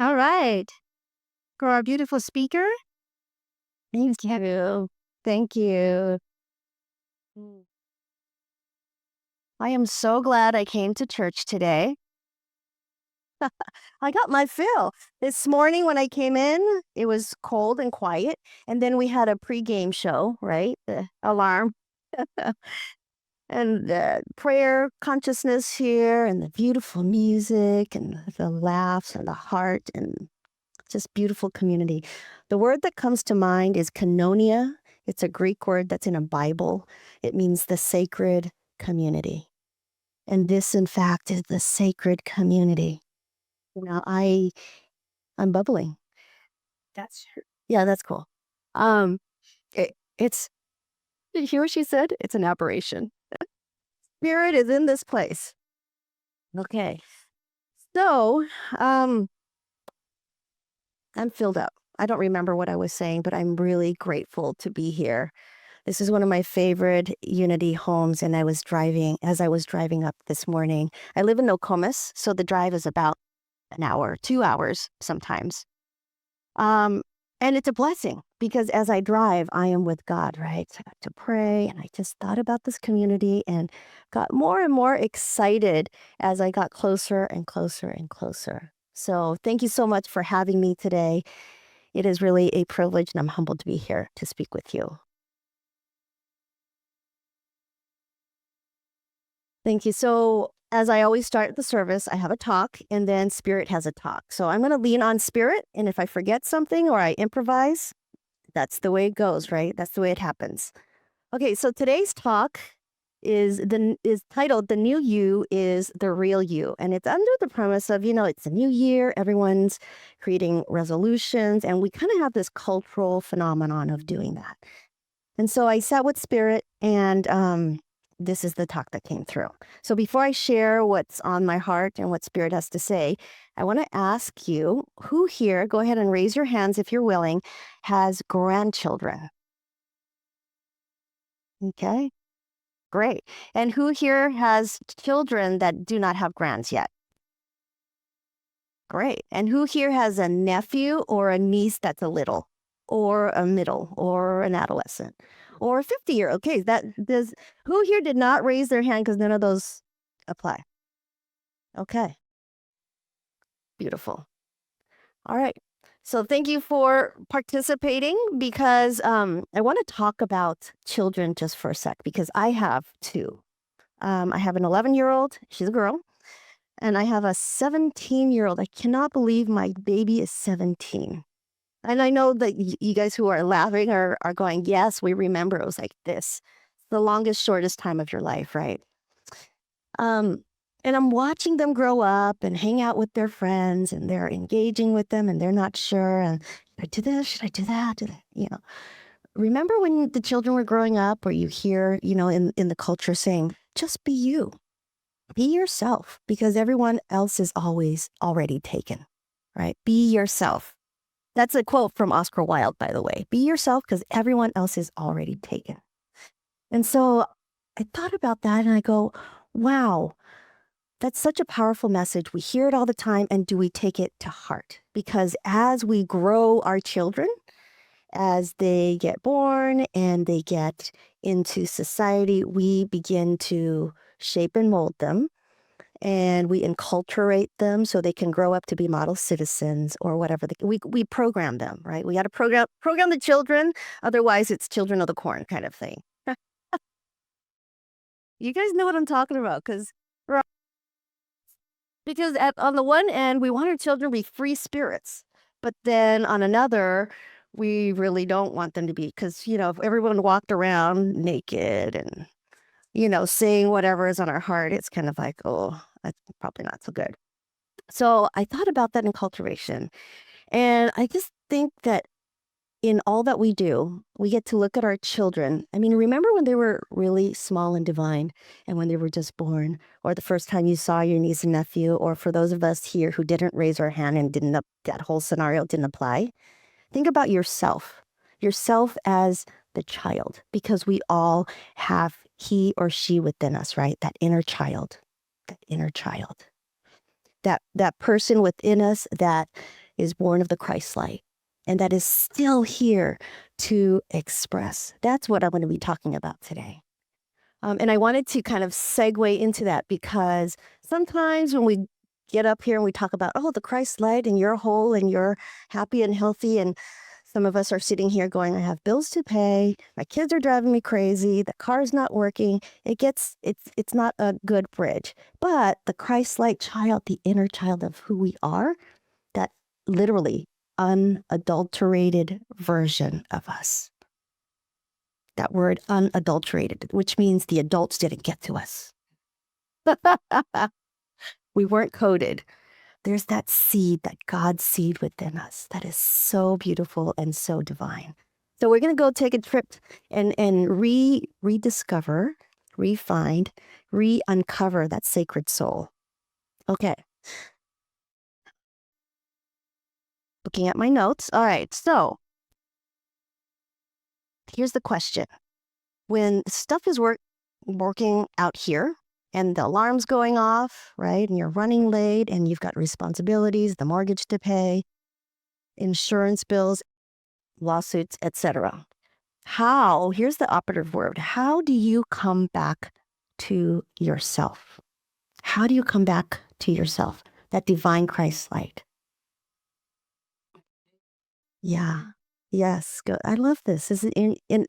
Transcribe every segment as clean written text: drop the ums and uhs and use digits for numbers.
All right. For our beautiful speaker, thank you. Thank you. Mm. I am so glad I came to church today. I got my fill. This morning when I came in, it was cold and quiet. And then we had a pregame show, right? The alarm and the prayer consciousness here and the beautiful music and the laughs and the heart and just beautiful community. The word that comes to mind is koinonia. It's a Greek word that's in a Bible. It means the sacred community. And this, in fact, is the sacred community. I'm bubbling. That's yeah, that's cool. Um, it's did you hear what she said? It's an aberration. Spirit is in this place. Okay, so um, I'm filled up. I don't remember what I was saying, but I'm really grateful to be here. This is one of my favorite Unity homes, and as I was driving up this morning. I live in Nokomis, so the drive is about an hour, 2 hours sometimes. Um, and it's a blessing because as I drive, I am with God, right? So I got to pray, and I just thought about this community and got more and more excited as I got closer and closer and closer. So thank you so much for having me today. It is really a privilege, and I'm humbled to be here to speak with you. Thank you. So, as I always start the service, I have a talk and then Spirit has a talk. So, I'm going to lean on Spirit. And if I forget something or I improvise, that's the way it goes, right? That's the way it happens. Okay. So, today's talk is titled "The New You is the Real You," and it's under the premise of it's a new year, everyone's creating resolutions, and we kind of have this cultural phenomenon of doing that. And so I sat with Spirit, and this is the talk that came through. So before I share what's on my heart and what Spirit has to say, I want to ask you who here, go ahead and raise your hands if you're willing, has grandchildren? Okay, great. And who here has children that do not have grands yet? Great. And who here has a nephew or a niece that's a little, or a middle, or an adolescent, or a 50-year? Okay, that does. Who here did not raise their hand because none of those apply? Okay, beautiful. All right. So thank you for participating because I want to talk about children just for a sec because I have two. I have an 11-year-old. She's a girl. And I have a 17-year-old. I cannot believe my baby is 17. And I know that you guys who are laughing are going, yes, we remember it was like this. The longest, shortest time of your life, right? Um, and I'm watching them grow up and hang out with their friends, and they're engaging with them, and they're not sure. And should I do this? Should I do that? Remember when the children were growing up, or you hear, in the culture saying, just be you, be yourself, because everyone else is always already taken, right? Be yourself. That's a quote from Oscar Wilde, by the way. Be yourself because everyone else is already taken. And so I thought about that and I go, wow, that's such a powerful message. We hear it all the time. And do we take it to heart? Because as we grow our children, as they get born and they get into society, we begin to shape and mold them and we enculturate them so they can grow up to be model citizens or whatever. We program them, right? We got to program the children. Otherwise, it's children of the corn kind of thing. You guys know what I'm talking about because on the one end, we want our children to be free spirits. But then on another, we really don't want them to be because, if everyone walked around naked and, saying whatever is on our heart, it's kind of like, oh, that's probably not so good. So I thought about that in cultivation. And I just think that in all that we do, we get to look at our children. I mean, remember when they were really small and divine and when they were just born, or the first time you saw your niece and nephew, or for those of us here who didn't raise our hand and that whole scenario didn't apply. Think about yourself as the child, because we all have he or she within us, right? That inner child, that person within us that is born of the Christ light, and that is still here to express. That's what I'm going to be talking about today. And I wanted to kind of segue into that because sometimes when we get up here and we talk about, oh, the Christ light and you're whole and you're happy and healthy, and some of us are sitting here going, I have bills to pay, my kids are driving me crazy, the car's not working. It's not a good bridge. But the Christ light child, the inner child of who we are, that literally unadulterated version of us. That word unadulterated, which means the adults didn't get to us. We weren't coded. There's that seed, that God seed within us that is so beautiful and so divine. So we're going to go take a trip and rediscover, re-find, re-uncover that sacred soul. Okay. Looking at my notes. All right. So here's the question. When stuff is working out here and the alarm's going off, right? And you're running late and you've got responsibilities, the mortgage to pay, insurance bills, lawsuits, etc. Here's the operative word. How do you come back to yourself? How do you come back to yourself? That divine Christ light. Yeah. Yes. Good. I love this. This is in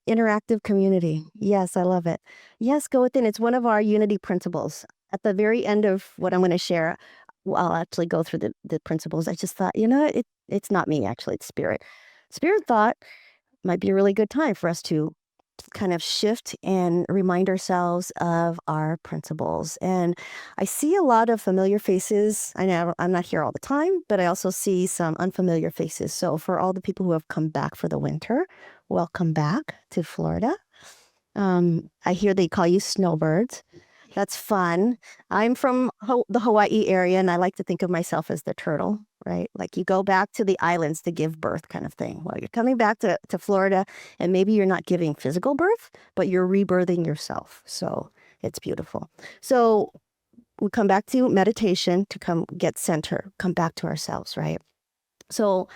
interactive community. Yes, I love it. Yes, go within. It's one of our unity principles. At the very end of what I'm going to share, I'll actually go through the principles. I just thought, it's not me, actually. It's spirit. Spirit thought might be a really good time for us to kind of shift and remind ourselves of our principles. And I see a lot of familiar faces. I know I'm not here all the time, but I also see some unfamiliar faces. So for all the people who have come back for the winter, welcome back to Florida. I hear they call you snowbirds. That's fun. I'm from the Hawaii area, and I like to think of myself as the turtle, right? Like you go back to the islands to give birth kind of thing. Well, you're coming back to Florida, and maybe you're not giving physical birth, but you're rebirthing yourself. So it's beautiful. So we come back to meditation to come get center, come back to ourselves, right? So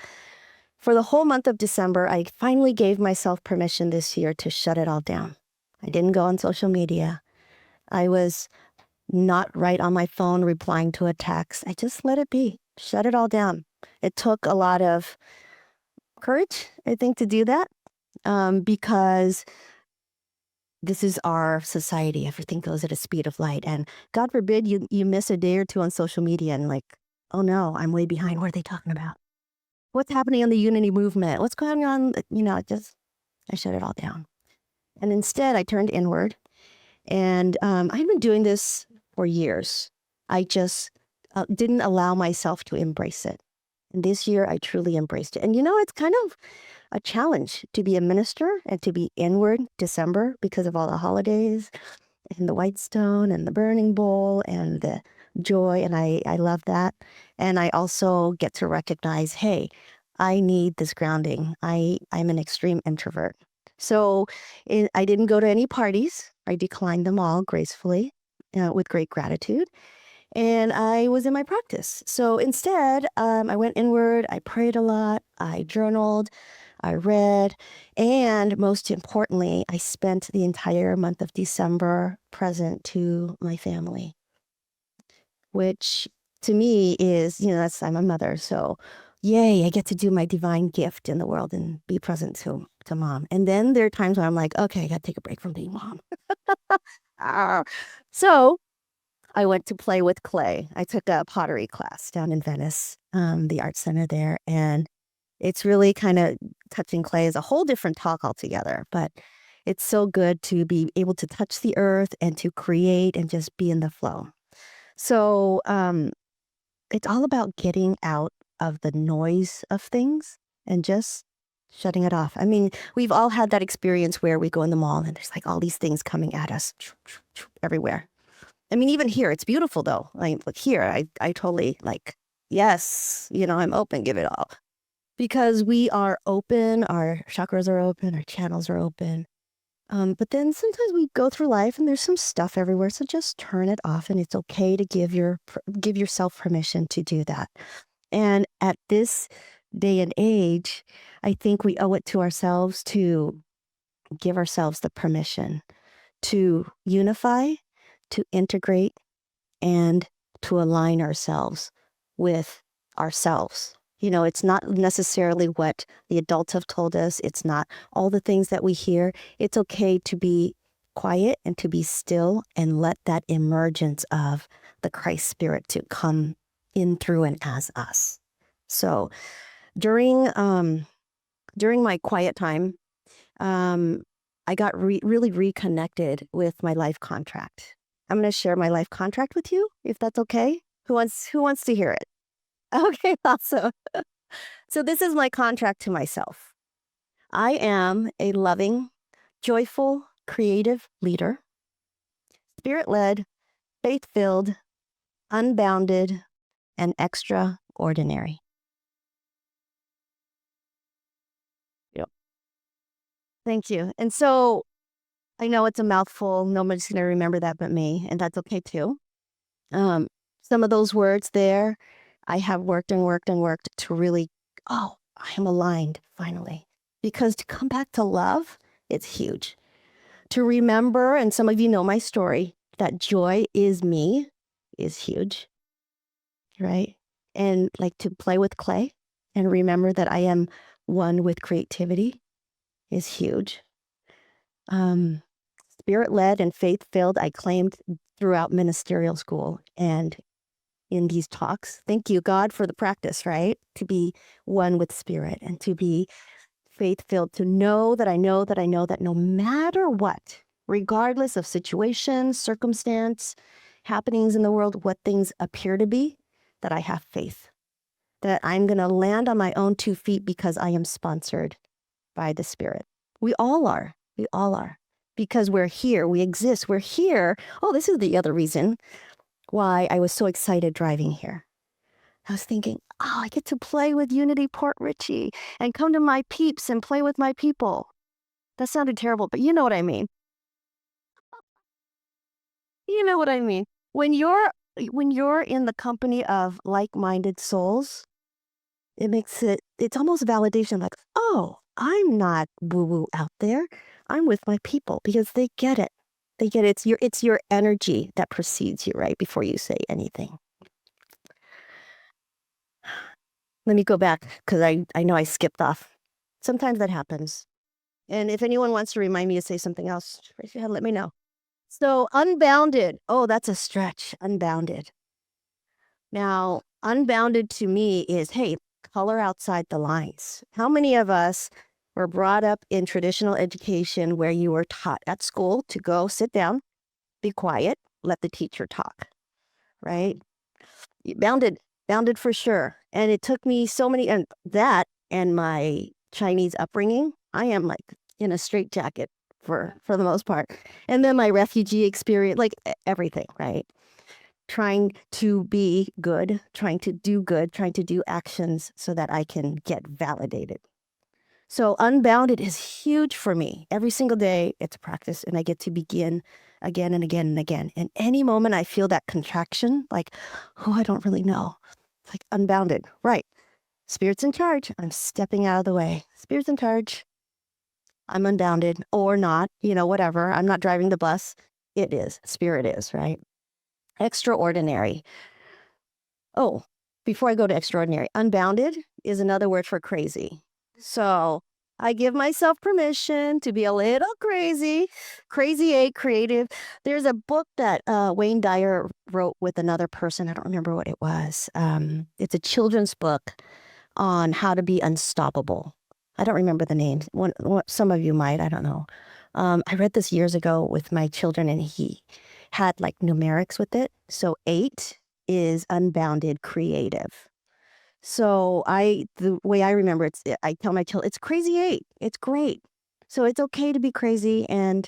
for the whole month of December, I finally gave myself permission this year to shut it all down. I didn't go on social media. I was not right on my phone replying to a text. I just let it be, shut it all down. It took a lot of courage, I think, to do that because this is our society. Everything goes at a speed of light. And God forbid you miss a day or two on social media and like, oh no, I'm way behind. What are they talking about? What's happening in the unity movement? What's going on? I shut it all down. And instead, I turned inward. And I've been doing this for years. I just didn't allow myself to embrace it. And this year, I truly embraced it. And it's kind of a challenge to be a minister and to be inward December because of all the holidays and the white stone and the burning bowl and the joy. And I love that. And I also get to recognize, hey, I need this grounding. I'm an extreme introvert. So I didn't go to any parties. I declined them all gracefully with great gratitude. And I was in my practice. So instead, I went inward. I prayed a lot. I journaled. I read. And most importantly, I spent the entire month of December present to my family, which to me is, I'm a mother. So yay, I get to do my divine gift in the world and be present to mom. And then there are times where I'm like, okay, I got to take a break from being mom. So I went to play with clay. I took a pottery class down in Venice, the art center there. And it's really kind of touching clay is a whole different talk altogether. But it's so good to be able to touch the earth and to create and just be in the flow. So it's all about getting out of the noise of things and just shutting it off. I mean, we've all had that experience where we go in the mall and there's like all these things coming at us everywhere. I mean, even here, it's beautiful though. Like here, I totally like, yes, I'm open, give it all. Because we are open, our chakras are open, our channels are open. But then sometimes we go through life and there's some stuff everywhere. So just turn it off and it's okay to give yourself permission to do that. And at this day and age, I think we owe it to ourselves to give ourselves the permission to unify, to integrate, and to align ourselves with ourselves. It's not necessarily what the adults have told us. It's not all the things that we hear. It's okay to be quiet and to be still and let that emergence of the Christ spirit to come in through and as us. So during my quiet time, um, I got really reconnected with my life contract. I'm going to share my life contract with you, if that's okay. Who wants to hear it? Okay, awesome. So this is my contract to myself. I am a loving, joyful, creative leader, spirit-led, faith-filled, unbounded, and extraordinary. Yep. Thank you. And so I know it's a mouthful. Nobody's going to remember that but me, and that's okay too. Um, some of those words there, I have worked and worked and worked to really, oh, I am aligned finally. Because to come back to love, it's huge. To remember, and some of you know my story, that joy is me is huge, right? And like to play with clay and remember that I am one with creativity is huge. Spirit-led and faith-filled, I claimed throughout ministerial school and in these talks. Thank you, God, for the practice, right? To be one with spirit and to be faith-filled, to know that I know that I know that no matter what, regardless of situation, circumstance, happenings in the world, what things appear to be, that I have faith, that I'm going to land on my own 2 feet because I am sponsored by the Spirit. We all are. We all are. Because we're here. We exist. We're here. Oh, this is the other reason why I was so excited driving here. I was thinking, oh, I get to play with Unity Port Richey and come to my peeps and play with my people. That sounded terrible, but you know what I mean. You know what I mean. When you're in the company of like-minded souls, it's almost validation like, oh, I'm not woo-woo out there. I'm with my people because they get it. They get it. It's your energy that precedes you, right? Before you say anything. Let me go back because I know I skipped off. Sometimes that happens. And if anyone wants to remind me to say something else, raise your hand, let me know. So unbounded. Oh, that's a stretch. Unbounded. Now, unbounded to me is, hey, color outside the lines. How many of us were brought up in traditional education where you were taught at school to go sit down, be quiet, let the teacher talk, right? Bounded for sure. And it took me so many, and that and my Chinese upbringing, I am like in a straitjacket for the most part. And then my refugee experience, like everything, right? Trying to be good, trying to do good, trying to do actions so that I can get validated. So unbounded is huge for me. Every single day, it's a practice, and I get to begin again and again and again. And any moment I feel that contraction, like, oh, I don't really know. It's like unbounded, right? Spirit's in charge. I'm stepping out of the way. Spirit's in charge. I'm unbounded or not, whatever. I'm not driving the bus. It is. Spirit is, right? Extraordinary. Oh, before I go to extraordinary, unbounded is another word for crazy. So I give myself permission to be a little crazy, crazy eight, creative. There's a book that Wayne Dyer wrote with another person. I don't remember what it was. It's a children's book on how to be unstoppable. I don't remember the name. Some of you might, I don't know. I read this years ago with my children, and he had like numerics with it. So 8 is unbounded creative. So the way I remember it, I tell my children, it's crazy 8. It's great. So it's okay to be crazy. And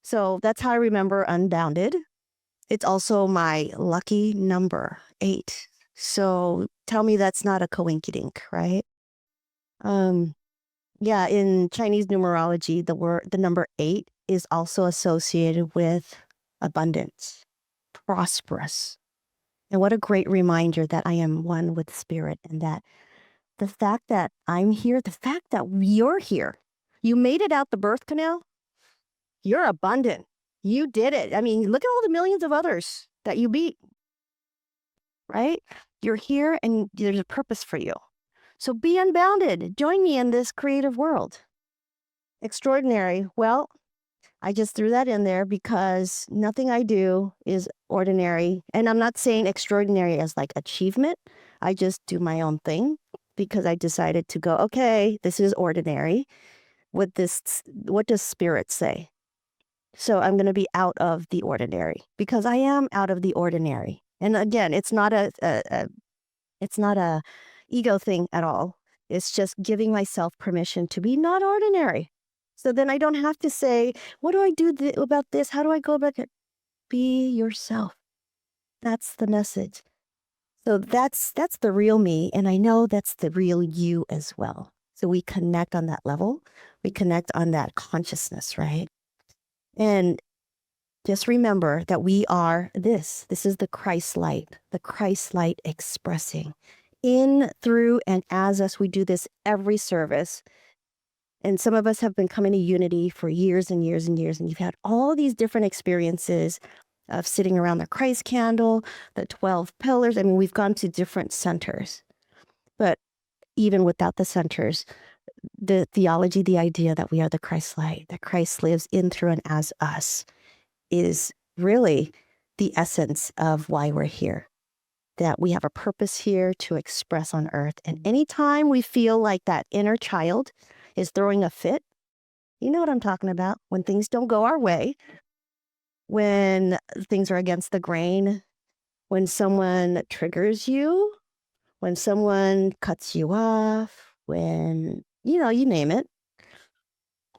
so that's how I remember unbounded. It's also my lucky number, 8. So tell me that's not a coinkydink, right? Yeah, in Chinese numerology, the number 8 is also associated with abundance, prosperous. And what a great reminder that I am one with spirit, and that the fact that I'm here, the fact that you're here, you made it out the birth canal, you're abundant. You did it. I mean, look at all the millions of others that you beat, right? You're here and there's a purpose for you. So be unbounded. Join me in this creative world. Extraordinary. Well, I just threw that in there because nothing I do is ordinary. And I'm not saying extraordinary as like achievement. I just do my own thing because I decided to go, okay, this is ordinary. What does spirit say? So I'm going to be out of the ordinary because I am out of the ordinary. And again, it's not a ego thing at all. It's just giving myself permission to be not ordinary. So then I don't have to say, what do I do about this? How do I go about it? Be yourself. That's the message. So that's the real me. And I know that's the real you as well. So we connect on that level. We connect on that consciousness, right? And just remember that we are this. This is the Christ light expressing in, through, and as us. We do this every service. And some of us have been coming to Unity for years and years and years. And you've had all these different experiences of sitting around the Christ candle, the 12 pillars. I mean, we've gone to different centers. But even without the centers, the theology, the idea that we are the Christ light, that Christ lives in, through, and as us, is really the essence of why we're here. That we have a purpose here to express on earth. And anytime we feel like that inner child is throwing a fit, you know what I'm talking about. When things don't go our way, when things are against the grain, when someone triggers you, when someone cuts you off, when, you name it,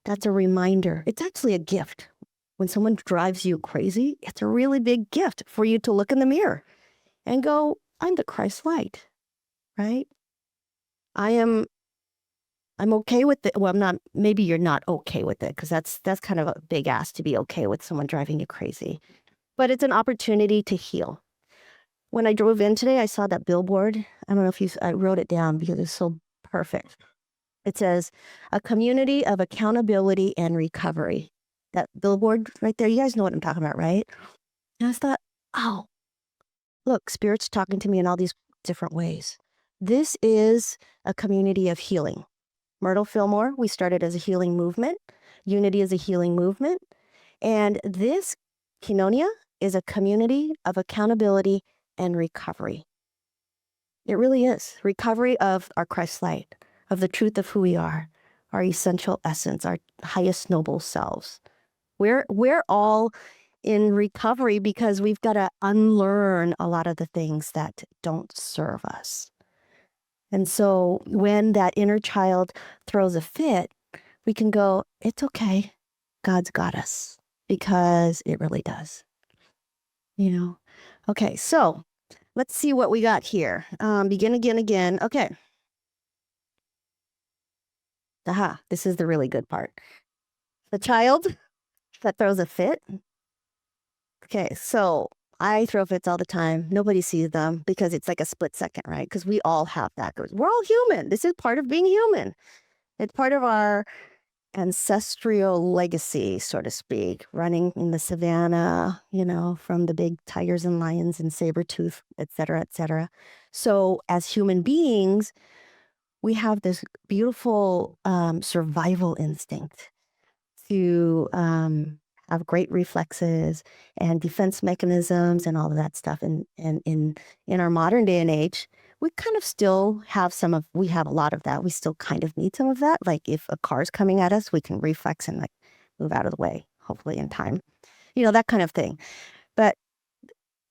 that's a reminder. It's actually a gift. When someone drives you crazy, it's a really big gift for you to look in the mirror and go, I'm the Christ light, right? I'm okay with it. Well, I'm not, maybe you're not okay with it because that's kind of a big ask to be okay with someone driving you crazy. But it's an opportunity to heal. When I drove in today, I saw that billboard. I don't know if I wrote it down because it's so perfect. It says, a community of accountability and recovery. That billboard right there, you guys know what I'm talking about, right? And I thought, oh, look, Spirit's talking to me in all these different ways. This is a community of healing. Myrtle Fillmore, we started as a healing movement. Unity is a healing movement. And this, Kinonia, is a community of accountability and recovery. It really is. Recovery of our Christ light, of the truth of who we are, our essential essence, our highest noble selves. We're all in recovery because we've got to unlearn a lot of the things that don't serve us. And so when that inner child throws a fit, we can go, it's okay. God's got us, because it really does. Okay, so let's see what we got here. Begin again, again. Okay. Aha, this is the really good part. The child that throws a fit. Okay, so I throw fits all the time. Nobody sees them because it's like a split second, right? Because we all have that. We're all human. This is part of being human. It's part of our ancestral legacy, so to speak, running in the savannah, from the big tigers and lions and saber-tooth, et cetera, et cetera. So as human beings, we have this beautiful survival instinct to have great reflexes and defense mechanisms and all of that stuff. And in our modern day and age, we kind of still have we have a lot of that. We still kind of need some of that. Like if a car's coming at us, we can reflex and like move out of the way, hopefully in time, that kind of thing. But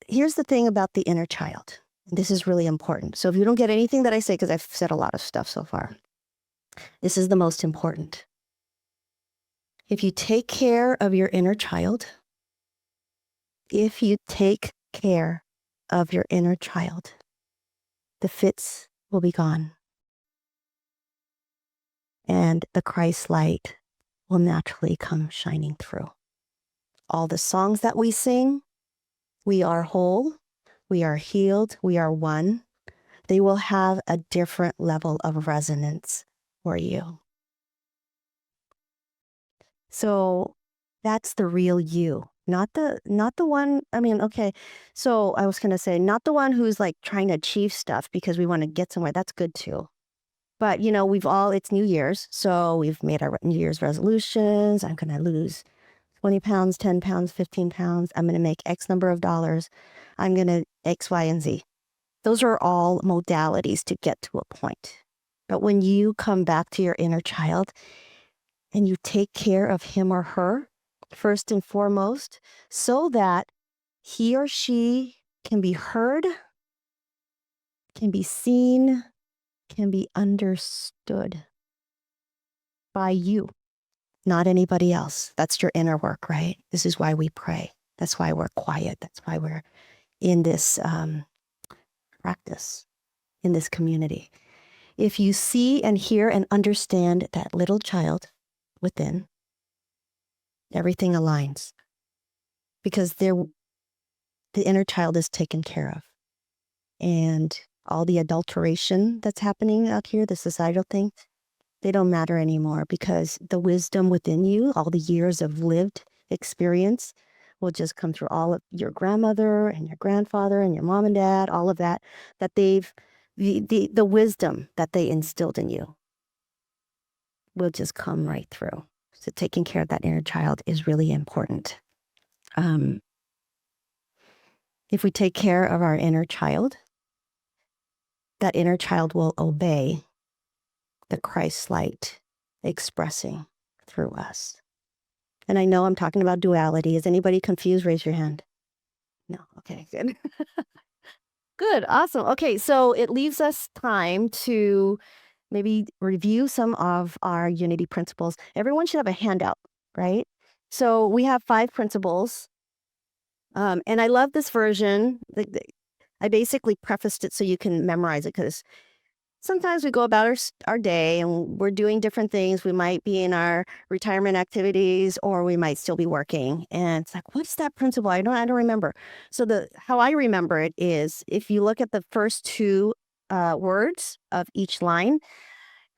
here's the thing about the inner child. This is really important. So if you don't get anything that I say, because I've said a lot of stuff so far, this is the most important. If you take care of your inner child, the fits will be gone. And the Christ light will naturally come shining through. All the songs that we sing, we are whole, we are healed, we are one, they will have a different level of resonance for you. So that's the real you, not the one, I mean, okay. So I was going to say, not the one who's like trying to achieve stuff because we want to get somewhere. That's good too. But it's New Year's. So we've made our New Year's resolutions. I'm going to lose 20 pounds, 10 pounds, 15 pounds. I'm going to make X number of dollars. I'm going to X, Y, and Z. Those are all modalities to get to a point. But when you come back to your inner child and you take care of him or her first and foremost, so that he or she can be heard, can be seen, can be understood by you, not anybody else. That's your inner work, right? This is why we pray. That's why we're quiet. That's why we're in this practice, in this community. If you see and hear and understand that little child within, everything aligns because the inner child is taken care of. And all the adulteration that's happening out here, the societal thing, they don't matter anymore because the wisdom within you, all the years of lived experience will just come through all of your grandmother and your grandfather and your mom and dad, all of that the wisdom that they instilled in you will just come right through. So taking care of that inner child is really important. If we take care of our inner child, that inner child will obey the Christ light expressing through us. And I know I'm talking about duality. Is anybody confused? Raise your hand. No. Okay, good. Good. Awesome. Okay, so it leaves us time to maybe review some of our unity principles. Everyone should have a handout, right? So we have 5 principles. And I love this version. I basically prefaced it so you can memorize it because sometimes we go about our day and we're doing different things. We might be in our retirement activities or we might still be working. And it's like, what's that principle? I don't remember. So how I remember it is if you look at the first 2 words of each line,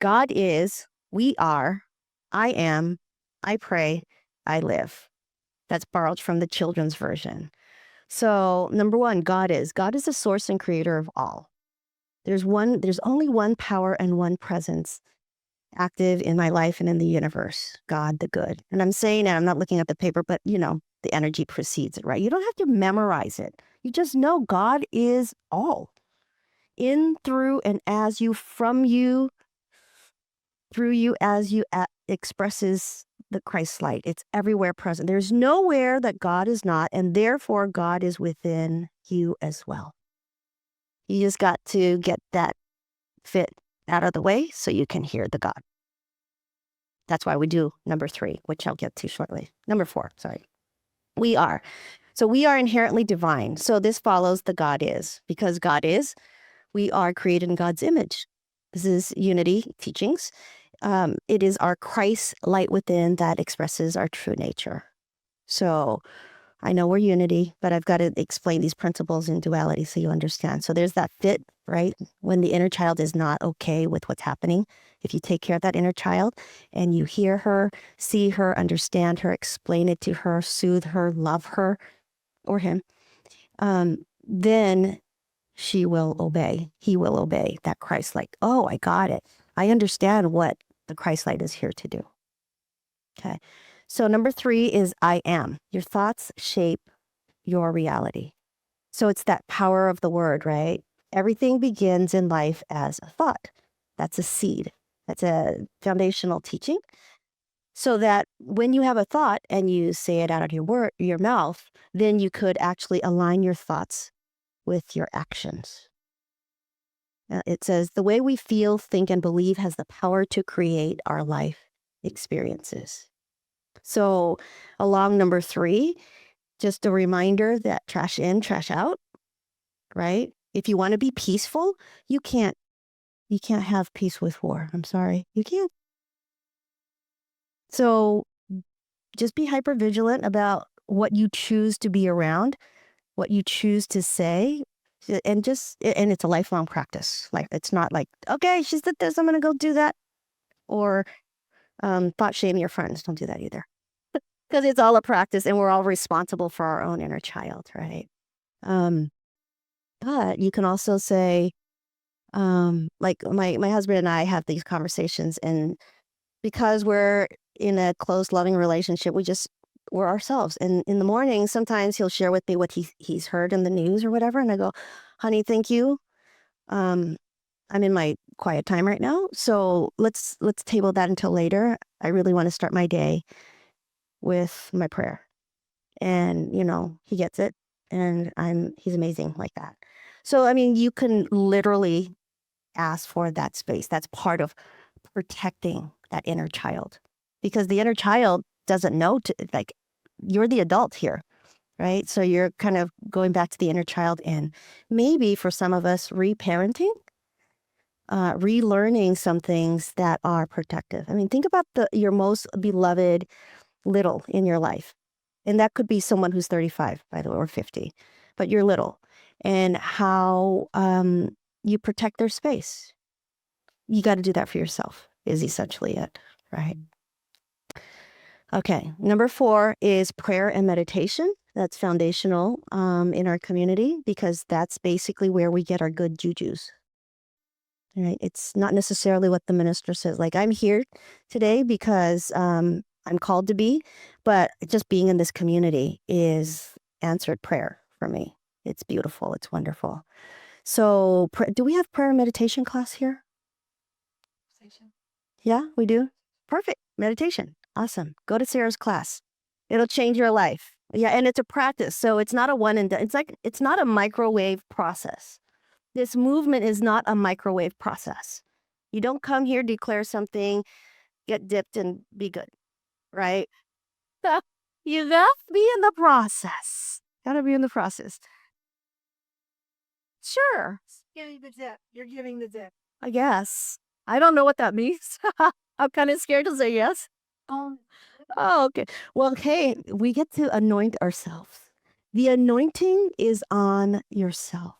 God is, we are, I am, I pray, I live. That's borrowed from the children's version. So number 1, God is the source and creator of all. There's only one power and one presence active in my life and in the universe, God the good. And I'm saying that, I'm not looking at the paper, but the energy precedes it, right? You don't have to memorize it. You just know God is all. In, through, and as you, from you, through you, as you, expresses the Christ light. It's everywhere present. There's nowhere that God is not, and therefore God is within you as well. You just got to get that fit out of the way so you can hear the God. That's why we do number 3, which I'll get to shortly. Number 4, sorry. We are. So we are inherently divine. So this follows the God is. Because God is, we are created in God's image. This is unity teachings. It is our Christ light within that expresses our true nature. So I know we're unity, but I've got to explain these principles in duality so you understand. So there's that fit, right? When the inner child is not okay with what's happening, if you take care of that inner child and you hear her, see her, understand her, explain it to her, soothe her, love her or him, then she will obey. He will obey that Christ light. Oh, I got it. I understand what the Christ light is here to do. Okay. So number 3 is I am. Your thoughts shape your reality. So it's that power of the word, right? Everything begins in life as a thought. That's a seed. That's a foundational teaching. So that when you have a thought and you say it out of your mouth, then you could actually align your thoughts with your actions. It says the way we feel, think, and believe has the power to create our life experiences. So along number 3, just a reminder that trash in, trash out, right? If you want to be peaceful, you can't have peace with war. I'm sorry. You can't. So just be hyper vigilant about what you choose to be around, what you choose to say, And it's a lifelong practice. Like, it's not like, okay, she's did this, I'm going to go do that. Or thought shame your friends. Don't do that either. Because it's all a practice and we're all responsible for our own inner child, right? Um, but you can also say, like my husband and I have these conversations, and because we're in a close, loving relationship, we're ourselves. And in the morning, sometimes he'll share with me what he's heard in the news or whatever, and I go, "Honey, thank you. Um, I'm in my quiet time right now, so let's table that until later. I really want to start my day with my prayer." And he gets it, and he's amazing like that. So I mean, you can literally ask for that space. That's part of protecting that inner child, because the inner child doesn't know like, you're the adult here, right? So you're kind of going back to the inner child, and maybe for some of us, reparenting, relearning some things that are protective. I mean, think about your most beloved little in your life. And that could be someone who's 35, by the way, or 50, but you're little. And how you protect their space. You got to do that for yourself, is essentially it, right? Okay, number 4 is prayer and meditation. That's foundational in our community, because that's basically where we get our good jujus. Right? It's not necessarily what the minister says. Like, I'm here today because I'm called to be, but just being in this community is answered prayer for me. It's beautiful. It's wonderful. So, do we have prayer and meditation class here? Yeah, we do. Perfect. Meditation. Awesome. Go to Sarah's class. It'll change your life. Yeah, and it's a practice. So it's not a one and done. It's not a microwave process. This movement is not a microwave process. You don't come here, declare something, get dipped, and be good, right? You gotta be in the process. Gotta be in the process. Sure. Giving the dip. You're giving the dip. I guess. I don't know what that means. I'm kind of scared to say yes. Oh, okay. Well, hey, we get to anoint ourselves. The anointing is on yourself.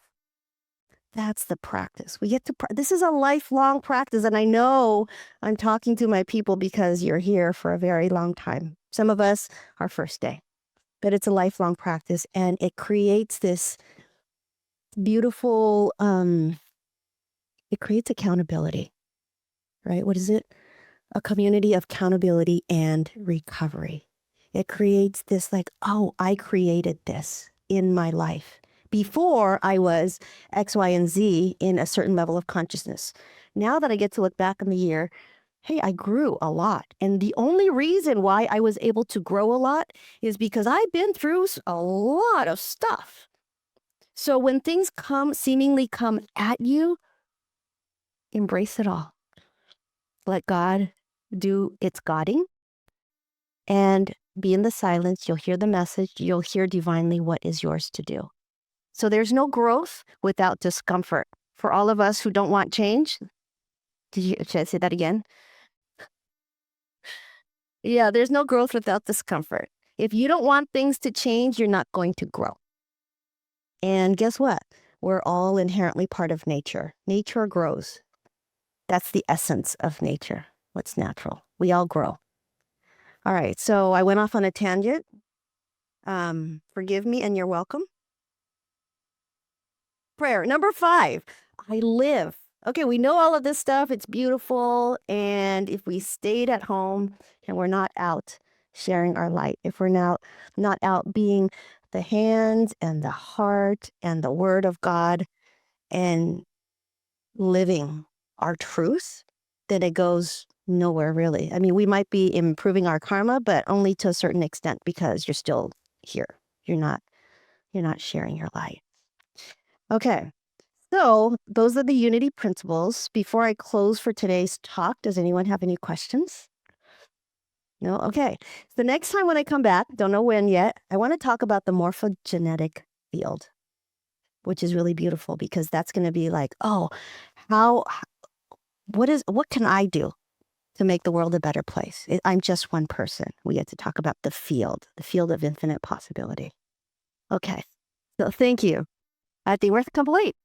That's the practice. We get to, this is a lifelong practice. And I know I'm talking to my people because you're here for a very long time. Some of us, our first day, but it's a lifelong practice, and it creates this beautiful, it creates accountability, right? What is it? A community of accountability and recovery. It creates this, like, oh, I created this in my life. Before, I was X, Y, and Z in a certain level of consciousness. Now that I get to look back on the year, hey, I grew a lot. And the only reason why I was able to grow a lot is because I've been through a lot of stuff. So when things seemingly come at you, embrace it all. Let God do its Godding, and be in the silence. You'll hear the message. You'll hear divinely what is yours to do. So there's no growth without discomfort. For all of us who don't want change, should I say that again? Yeah, there's no growth without discomfort. If you don't want things to change, you're not going to grow. And guess what? We're all inherently part of nature. Nature grows. That's the essence of nature. What's natural? We all grow. All right, so I went off on a tangent. Forgive me, and you're welcome. Prayer. Number 5, I live. Okay, we know all of this stuff. It's beautiful. And if we stayed at home and we're not out sharing our light, if we're not out being the hands and the heart and the word of God and living our truth, then it goes nowhere really. I mean, we might be improving our karma, but only to a certain extent, because you're still here. You're not sharing your light. Okay. So those are the unity principles. Before I close for today's talk, does anyone have any questions? No? Okay. So the next time when I come back, don't know when yet, I want to talk about the morphogenetic field, which is really beautiful, because that's going to be like, oh, what can I do to make the world a better place? I'm just one person. We get to talk about the field of infinite possibility. Okay. So thank you. I think we're complete.